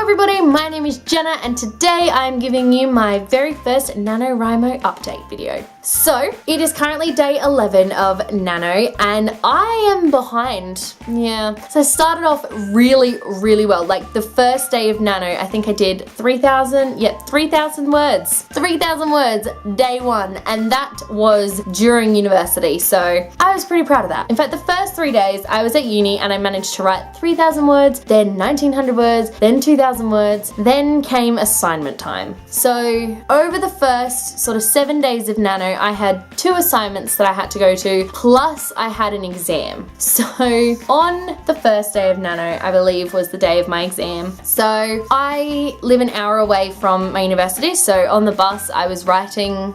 everybody, my name is Jenna and today I'm giving you my very first NaNoWriMo update video. So, it is currently day 11 of Nano and I am behind. Yeah. So I started off really well. Like the first day of Nano, I think I did 3,000 words. 3,000 words, day one. And that was during university. So I was pretty proud of that. In fact, the first 3 days I was at uni and I managed to write 3,000 words, then 1,900 words, then 2,000 words, then came assignment time. So over the first sort of 7 days of Nano, I had 2 assignments that I had to go to, plus I had an exam. So on the first day of Nano, I believe was the day of my exam. So I live an hour away from my university. So on the bus, I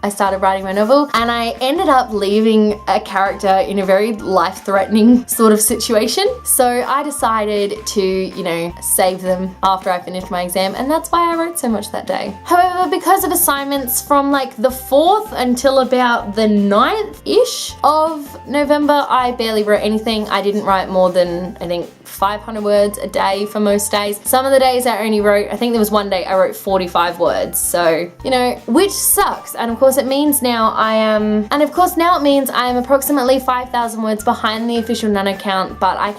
started writing my novel and I ended up leaving a character in a very life-threatening sort of situation. So I decided to, you know, save them after I finished my exam, and that's why I wrote so much that day. However, because of assignments from like the 4th until about the 9th-ish of November, I barely wrote anything. I didn't write more than, I think, 500 words a day for most days. Some of the days I only wrote, I think there was one day I wrote 45 words. So, you know, which sucks. And of course it means now it means I am approximately 5,000 words behind the official Nano count, but I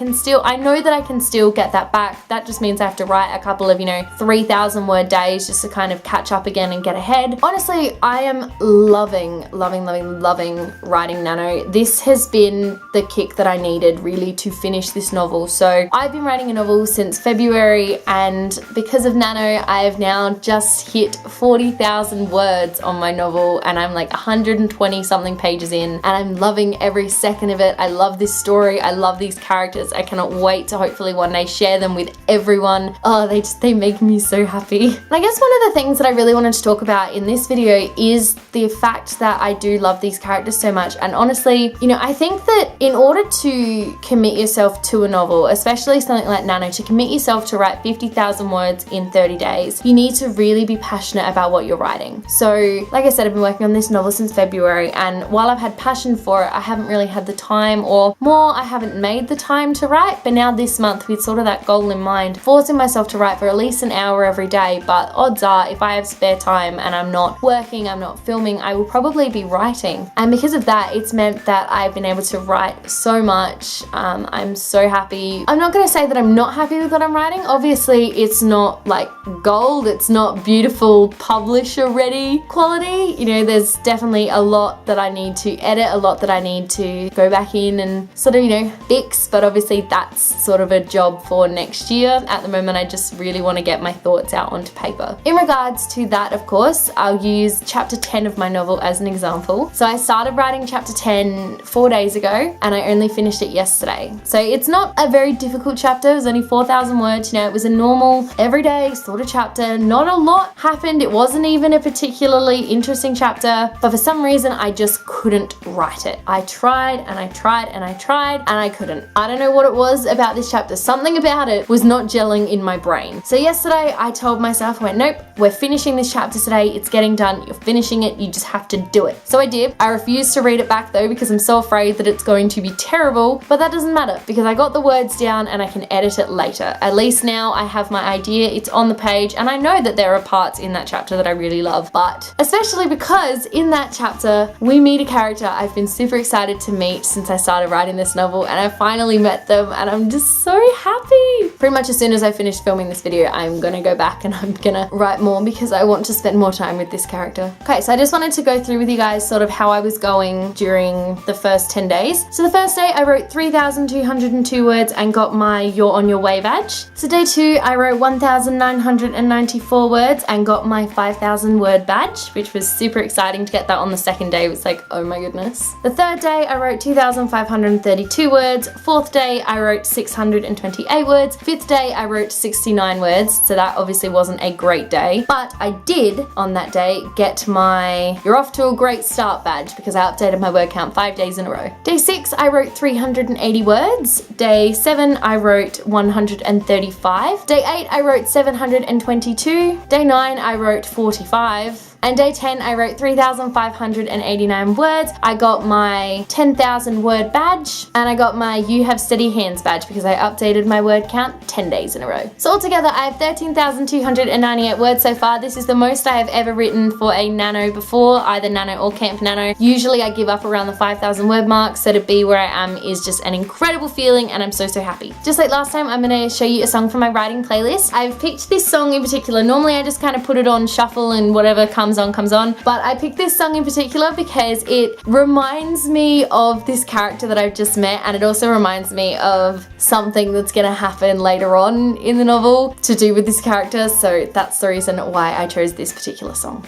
know that I can still get that back. That just means I have to write a couple of, 3,000 word days just to kind of catch up again and get ahead. Honestly, I am loving writing Nano. This has been the kick that I needed really to finish this novel. So I've been writing a novel since February, and because of Nano, I have now just hit 40,000 words on my novel, and I'm like 120 something pages in, and I'm loving every second of it. I love this story. I love these characters. I cannot wait to hopefully one day share them with everyone. Oh, they make me so happy. And I guess one of the things that I really wanted to talk about in this video is the fact that I do love these characters so much. And honestly, I think that in order to commit yourself to a novel, especially something like Nano, to commit yourself to write 50,000 words in 30 days, you need to really be passionate about what you're writing. So, like I said, I've been working on this novel since February, and while I've had passion for it, I haven't really had the time, or more, I haven't made the time to write. But now this month, with sort of that goal in mind, forcing myself to write for at least an hour every day. But odds are, if I have spare time and I'm not working, I'm not filming, I will probably be writing. And because of that, it's meant that I've been able to write so much. I'm so happy. I'm not going to say that I'm not happy with what I'm writing. Obviously, it's not like gold. It's not beautiful publisher ready quality. There's definitely a lot that I need to edit, a lot that I need to go back in and sort of, fix. But obviously that's sort of a job for next year. At the moment, I just really want to get my thoughts out onto paper. In regards to that, of course, I'll use chapter 10 of my novel as an example. So I started writing chapter 10 4 days ago and I only finished it yesterday. So it's not a very difficult chapter. It was only 4,000 words. It was a normal, everyday sort of chapter. Not a lot happened. It wasn't even a particularly interesting chapter, but for some reason I just couldn't write it. I tried and I tried and I tried and I couldn't. I don't know what it was about this chapter. Something about it was not gelling in my brain. So yesterday I told myself, I went, nope, we're finishing this chapter today. It's getting done. You're finishing it. You just have to do it. So I did. I refused to read it back though because I'm so afraid that it's going to be terrible, but that doesn't matter because I got the words down and I can edit it later. At least now I have my idea. It's on the page and I know that there are parts in that chapter that I really love, but especially because in that chapter we meet a character I've been super excited to meet since I started writing this novel, and I finally met them and I'm just so happy. Pretty much as soon as I finish filming this video, I'm gonna go back and I'm gonna write more because I want to spend more time with this character. Okay, so I just wanted to go through with you guys sort of how I was going during the first 10 days. So the first day I wrote 3,202 words and got my You're on Your Way badge. So day 2 I wrote 1,994 words and got my 5,000 word badge, which was super exciting to get that on the second day. It was like, oh my goodness. The third day I wrote 2,532 words. Fourth day I wrote 628 words. Fifth day I wrote 69 words. So that obviously wasn't a great day, but I did on that day get my You're Off to a Great Start badge because I updated my word count 5 days in a row. Day 6 I wrote 380 words. Day 7 I wrote 135. Day 8 I wrote 722. Day 9 I wrote 45. And day 10, I wrote 3,589 words. I got my 10,000 word badge, and I got my You Have Steady Hands badge because I updated my word count 10 days in a row. So altogether, I have 13,298 words so far. This is the most I have ever written for a Nano before, either Nano or Camp Nano. Usually I give up around the 5,000 word mark, so to be where I am is just an incredible feeling, and I'm so happy. Just like last time, I'm gonna show you a song from my writing playlist. I've picked this song in particular. Normally I just kind of put it on shuffle and whatever comes on, but I picked this song in particular because it reminds me of this character that I've just met, and it also reminds me of something that's gonna happen later on in the novel to do with this character, so that's the reason why I chose this particular song.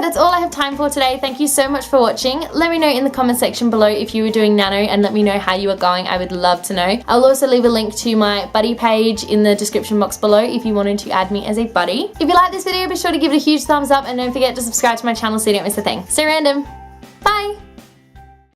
That's all I have time for today. Thank you so much for watching. Let me know in the comment section below if you were doing Nano, and let me know how you are going. I would love to know. I'll also leave a link to my buddy page in the description box below if you wanted to add me as a buddy. If you like this video, be sure to give it a huge thumbs up, and don't forget to subscribe to my channel so you don't miss a thing. Stay random!